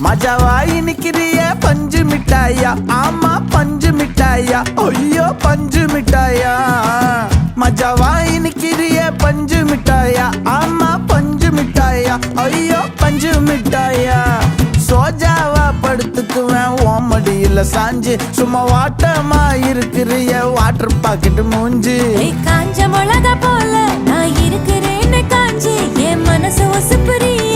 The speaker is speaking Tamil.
மஜாவாய் நிக்கிறிய பஞ்சு மிட்டாயா, ஆமா பஞ்சு மிட்டாயா, ஐயோ பஞ்சு மிட்டாயா. மஜாவாய் நிக்கிறிய பஞ்சு மிட்டாயா, ஆமா பஞ்சு மிட்டாயா, ஐயோ பஞ்சு மிட்டாயா. சோஜாவா படுத்துக்குவேன் ஓமடியில சாஞ்சு, சும்மா வாட்டமா இருக்கிறிய வாட்டர் பாக்கெட் மூஞ்சு. காஞ்ச மிளகா போல நான் இருக்கிறேன்னு காஞ்சி என் மனசு ஒசுப்புறிய